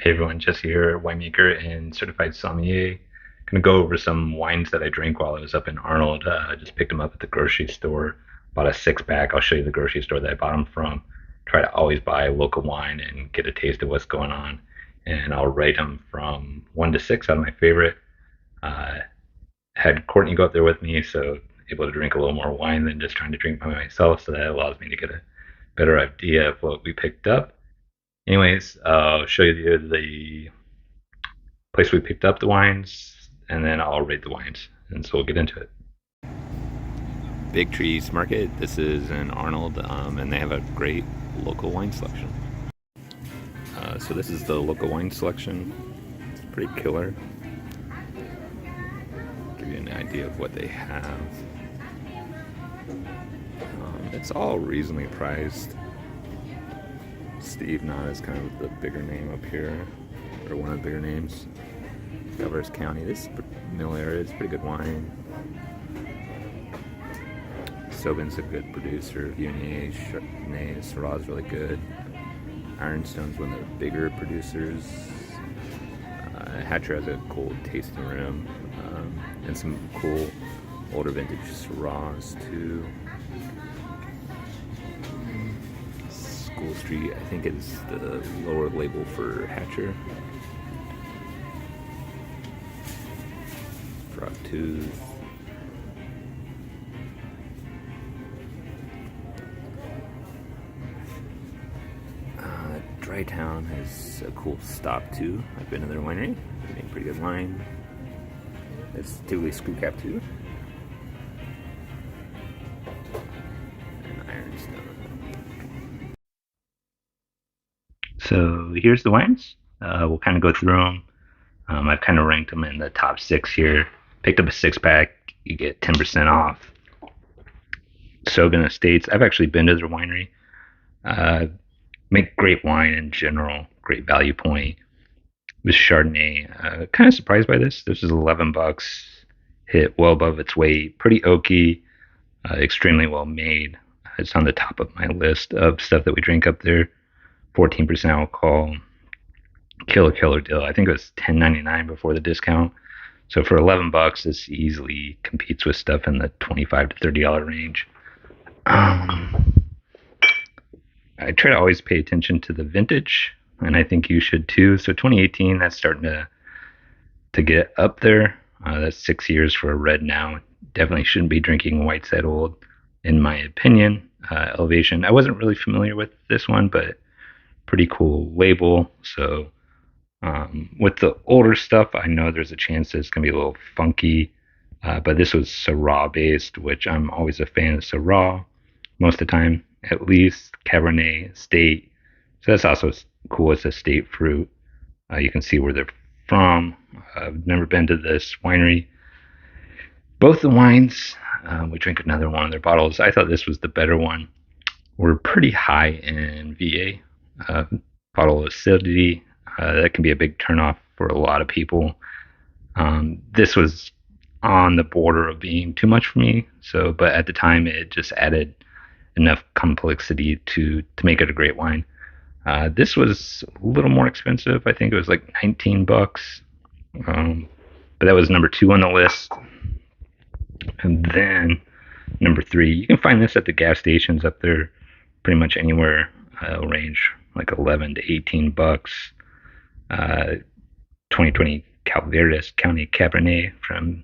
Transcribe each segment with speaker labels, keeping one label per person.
Speaker 1: Hey everyone, Jesse here, winemaker and certified sommelier. Gonna go over some wines that I drank while I was up in Arnold. I just picked them up at the grocery store. Bought a six pack. I'll show you the grocery store that I bought them from. Try to always buy local wine and get a taste of what's going on. And I'll rate them from 1 to 6 out of my favorite. Uh, Had Courtney go up there with me, so able to drink a little more wine than just trying to drink by myself. So that allows me to get a better idea of what we picked up. Anyways, I'll show you the place we picked up the wines, and then I'll rate the wines. And so we'll get into it. Big Trees Market. This is in Arnold, and they have a great local wine selection. So this is the local wine selection. It's pretty killer. Give you an idea of what they have. It's all reasonably priced. Steve Knott is kind of the bigger name up here, or one of the bigger names. Calaveras County. This is familiar. It's pretty good wine. Sobin's a good producer. Viognier, Chardonnay, Syrah is really good. Ironstone's one of the bigger producers. Hatcher has a cool tasting room, and some cool older vintage Syrahs too. School Street, I think, is the lower label for Hatcher. Frogtooth. Dry Town has a cool stop too. I've been to their winery. They make pretty good wine. It's typically screw cap too. And Ironstone. So here's the wines. We'll kind of go through them. I've kind of ranked them in the top 6 here. Picked up a 6 pack. You get 10% off. Sobin Estates. I've actually been to their winery. Make great wine in general. Great value point. This Chardonnay. Kind of surprised by this. This is $11. Hit well above its weight. Pretty oaky. Extremely well made. It's on the top of my list of stuff that we drink up there. 14% alcohol. Killer deal. I think it was $10.99 before the discount. So for $11, this easily competes with stuff in the $25 to $30 range. I try to always pay attention to the vintage, and I think you should too. So 2018, that's starting to get up there. That's 6 years for a red now. Definitely shouldn't be drinking white side old, in my opinion. Elevation. I wasn't really familiar with this one, but pretty cool label. So with the older stuff, I know there's a chance that it's going to be a little funky. But this was Syrah based, which I'm always a fan of Syrah most of the time, at least. Cabernet, Estate. So that's also cool. It's a state fruit. You can see where they're from. I've never been to this winery. Both the wines, we drink another one of their bottles. I thought this was the better one. We're pretty high in VA. Bottle acidity. That can be a big turnoff for a lot of people. This was on the border of being too much for me. So, but at the time, it just added enough complexity to make it a great wine. This was a little more expensive. I think it was like $19. But that was number 2 on the list. And then number 3, you can find this at the gas stations up there, pretty much anywhere. It'll range like $11 to $18. 2020 Calaveras County Cabernet from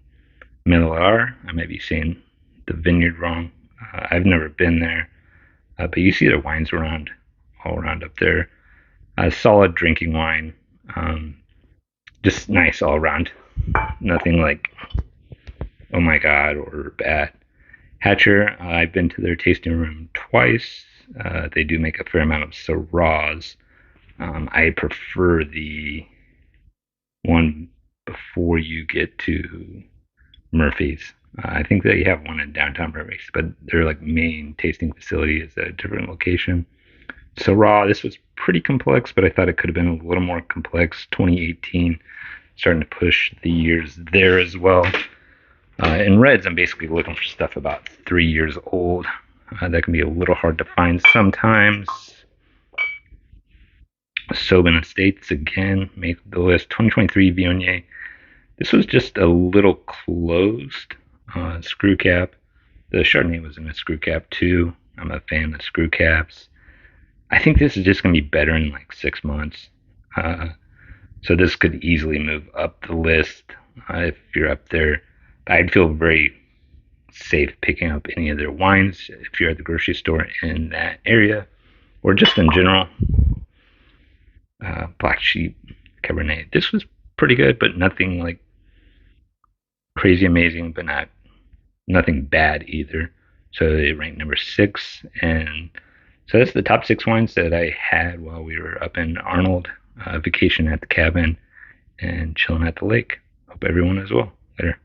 Speaker 1: Delaware. I might be saying the vineyard wrong. I've never been there, but you see the wines all around up there. Solid drinking wine, just nice all around. Nothing like, oh my god, or bad. Hatcher, I've been to their tasting room twice. They do make a fair amount of Syrahs. I prefer the one before you get to Murphy's. I think they have one in downtown Murphy's, but their like main tasting facility is at a different location. Syrah, this was pretty complex, but I thought it could have been a little more complex. 2018, starting to push the years there as well. In reds, I'm basically looking for stuff about 3 years old. That can be a little hard to find sometimes. Sauvin Estates again make the list. 2023 Viognier. This was just a little closed. Screw cap. The Chardonnay was in a screw cap too. I'm a fan of screw caps. I think this is just going to be better in like 6 months. Uh, so this could easily move up the list if you're up there. I'd feel very safe picking up any of their wines if you're at the grocery store in that area or just in general. Black Sheep Cabernet. This was pretty good, but nothing like crazy amazing, but not nothing bad either. So it ranked number 6, and so that's the top 6 wines that I had while we were up in Arnold, vacation at the cabin and chilling at the lake. Hope everyone is well. Later.